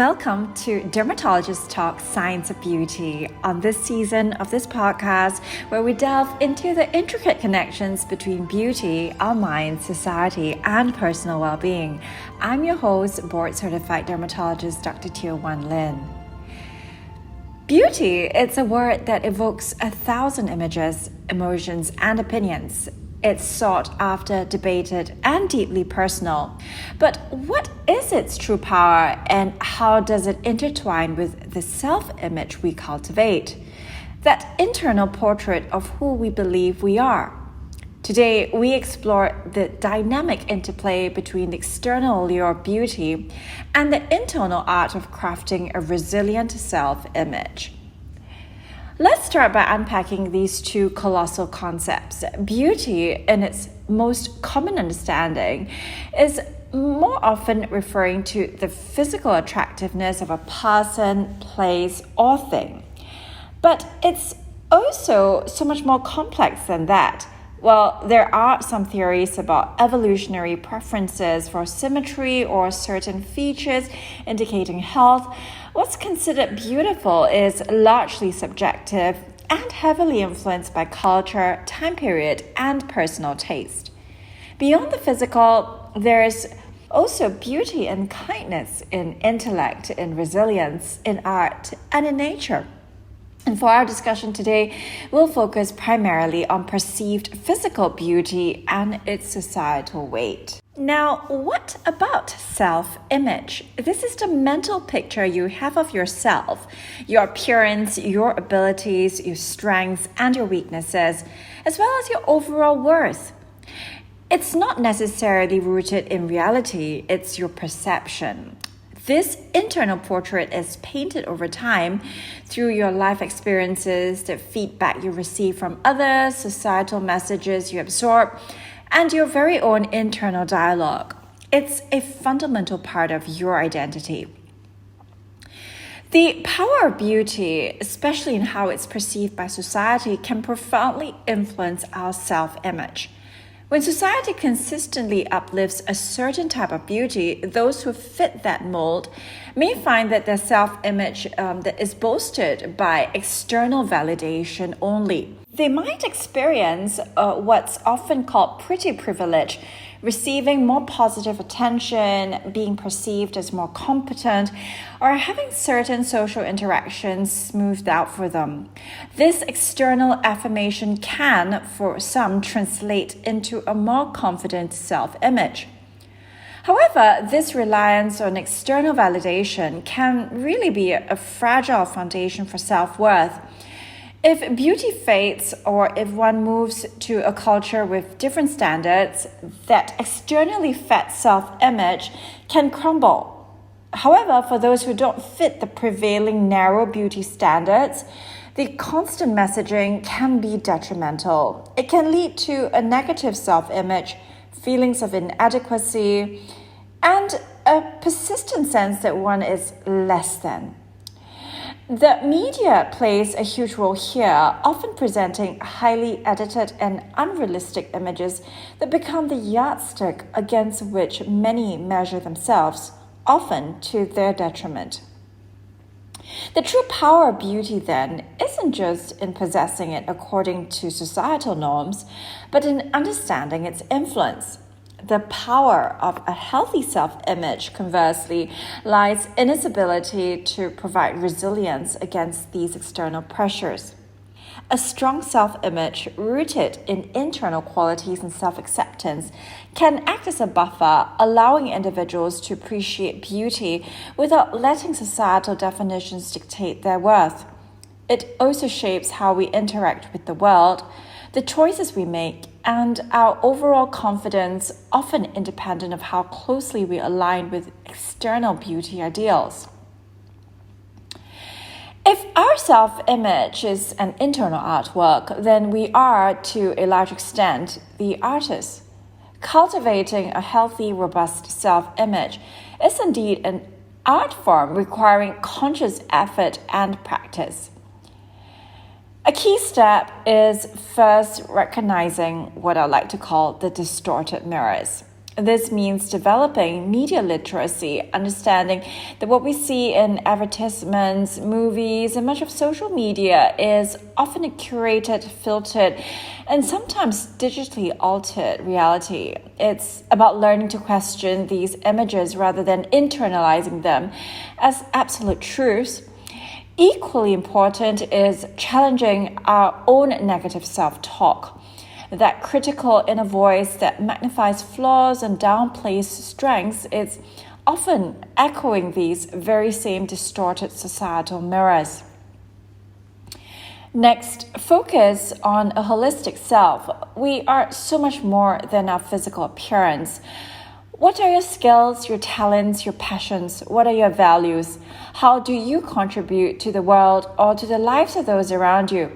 Welcome to Dermatologist Talks, Science of Beauty. On this season of this podcast, where we delve into the intricate connections between beauty, our mind, society, and personal well-being. I'm your host, board-certified dermatologist, Dr. Teo Wan Lin. Beauty, it's a word that evokes 1,000 images, emotions, and opinions. It's sought after, debated, and deeply personal. But what is its true power, and how does it intertwine with the self-image we cultivate? That internal portrait of who we believe we are. Today, we explore the dynamic interplay between the external allure of beauty and the internal art of crafting a resilient self-image. Let's start by unpacking these two colossal concepts. Beauty, in its most common understanding, is more often referring to the physical attractiveness of a person, place, or thing. But it's also so much more complex than that. Well, there are some theories about evolutionary preferences for symmetry or certain features indicating health. What's considered beautiful is largely subjective and heavily influenced by culture, time period, and personal taste. Beyond the physical, there is also beauty in kindness, in intellect, in resilience, in art, and in nature. And for our discussion today, we'll focus primarily on perceived physical beauty and its societal weight. Now, what about self-image? This is the mental picture you have of yourself, your appearance, your abilities, your strengths, and your weaknesses, as well as your overall worth. It's not necessarily rooted in reality, it's your perception. This internal portrait is painted over time through your life experiences, the feedback you receive from others, societal messages you absorb, and your very own internal dialogue. It's a fundamental part of your identity. The power of beauty, especially in how it's perceived by society, can profoundly influence our self-image. When society consistently uplifts a certain type of beauty, those who fit that mold may find that their self-image that is boosted by external validation only. They might experience what's often called pretty privilege, receiving more positive attention, being perceived as more competent, or having certain social interactions smoothed out for them. This external affirmation can, for some, translate into a more confident self-image. However, this reliance on external validation can really be a fragile foundation for self-worth. If beauty fades, or if one moves to a culture with different standards, that externally fed self-image can crumble. However, for those who don't fit the prevailing narrow beauty standards, the constant messaging can be detrimental. It can lead to a negative self-image, feelings of inadequacy, and a persistent sense that one is less than. The media plays a huge role here, often presenting highly edited and unrealistic images that become the yardstick against which many measure themselves, often to their detriment. The true power of beauty, then, isn't just in possessing it according to societal norms, but in understanding its influence. The power of a healthy self-image, conversely, lies in its ability to provide resilience against these external pressures. A strong self-image rooted in internal qualities and self-acceptance can act as a buffer, allowing individuals to appreciate beauty without letting societal definitions dictate their worth. It also shapes how we interact with the world, the choices we make, and our overall confidence, often independent of how closely we align with external beauty ideals. If our self-image is an internal artwork, then we are, to a large extent, the artist. Cultivating a healthy, robust self-image is indeed an art form requiring conscious effort and practice. A key step is first recognizing what I like to call the distorted mirrors. This means developing media literacy, understanding that what we see in advertisements, movies, and much of social media is often a curated, filtered, and sometimes digitally altered reality. It's about learning to question these images rather than internalizing them as absolute truths. Equally important is challenging our own negative self-talk. That critical inner voice that magnifies flaws and downplays strengths is often echoing these very same distorted societal mirrors. Next, focus on a holistic self. We are so much more than our physical appearance. What are your skills, your talents, your passions? What are your values? How do you contribute to the world or to the lives of those around you?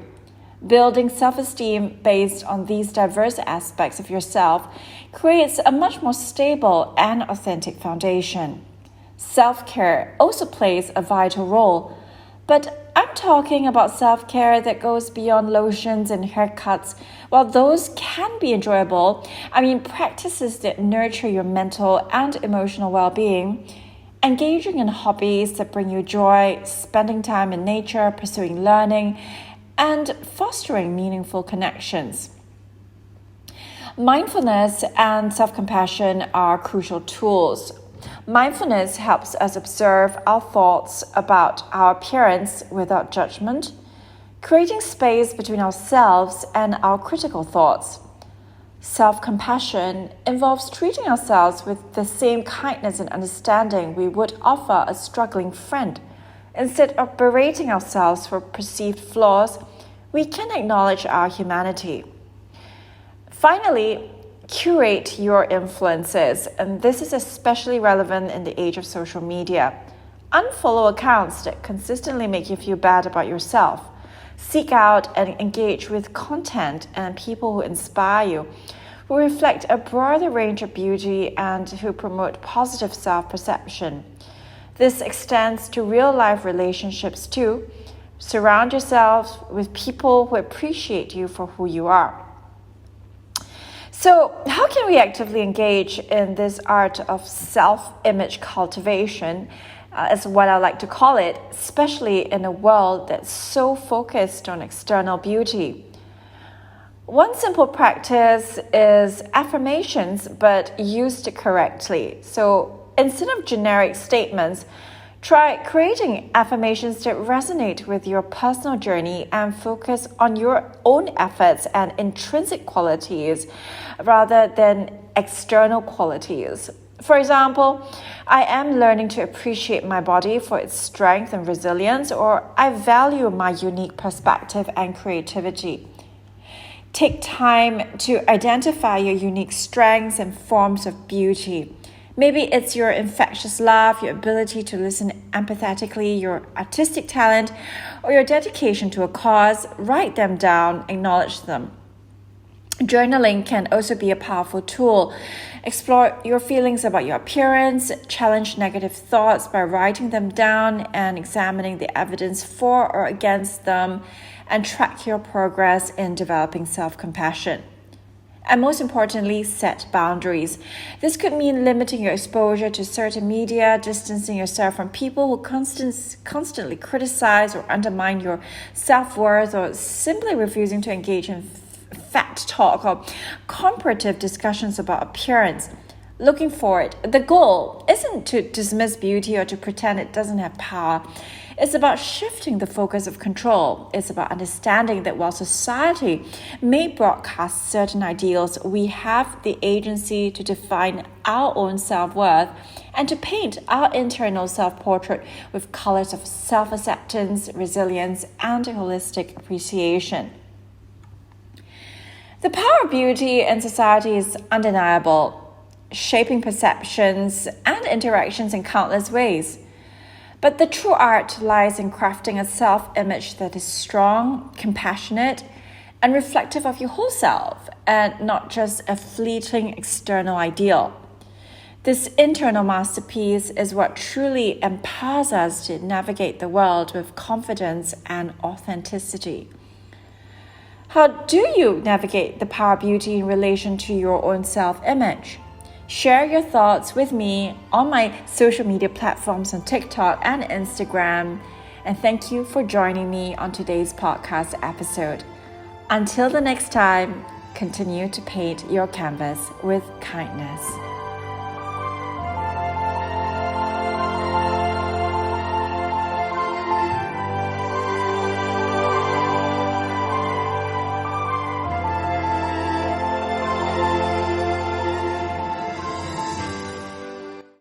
Building self-esteem based on these diverse aspects of yourself creates a much more stable and authentic foundation. Self-care also plays a vital role, but I'm talking about self-care that goes beyond lotions and haircuts. While those can be enjoyable, practices that nurture your mental and emotional well-being, engaging in hobbies that bring you joy, spending time in nature, pursuing learning, and fostering meaningful connections. Mindfulness and self-compassion are crucial tools. Mindfulness helps us observe our thoughts about our appearance without judgment, creating space between ourselves and our critical thoughts. Self-compassion involves treating ourselves with the same kindness and understanding we would offer a struggling friend. Instead of berating ourselves for perceived flaws, we can acknowledge our humanity. Finally, curate your influences, and this is especially relevant in the age of social media. Unfollow accounts that consistently make you feel bad about yourself. Seek out and engage with content and people who inspire you, who reflect a broader range of beauty and who promote positive self-perception. This extends to real-life relationships too. Surround yourself with people who appreciate you for who you are. So, how can we actively engage in this art of self-image cultivation, is what I like to call it, especially in a world that's so focused on external beauty? One simple practice is affirmations, but used correctly. So, instead of generic statements, try creating affirmations that resonate with your personal journey and focus on your own efforts and intrinsic qualities rather than external qualities. For example, I am learning to appreciate my body for its strength and resilience, or I value my unique perspective and creativity. Take time to identify your unique strengths and forms of beauty. Maybe it's your infectious laugh, your ability to listen empathetically, your artistic talent, or your dedication to a cause. Write them down, acknowledge them. Journaling can also be a powerful tool. Explore your feelings about your appearance, challenge negative thoughts by writing them down and examining the evidence for or against them, and track your progress in developing self-compassion. And most importantly, set boundaries. This could mean limiting your exposure to certain media, distancing yourself from people who constantly criticize or undermine your self-worth, or simply refusing to engage in fact talk or comparative discussions about appearance. Looking forward, the goal isn't to dismiss beauty or to pretend it doesn't have power. It's about shifting the focus of control. It's about understanding that while society may broadcast certain ideals, we have the agency to define our own self-worth and to paint our internal self-portrait with colors of self-acceptance, resilience, and holistic appreciation. The power of beauty in society is undeniable, shaping perceptions and interactions in countless ways. But the true art lies in crafting a self-image that is strong, compassionate, and reflective of your whole self, and not just a fleeting external ideal. This internal masterpiece is what truly empowers us to navigate the world with confidence and authenticity. How do you navigate the power of beauty in relation to your own self-image? Share your thoughts with me on my social media platforms on TikTok and Instagram. And thank you for joining me on today's podcast episode. Until the next time, continue to paint your canvas with kindness.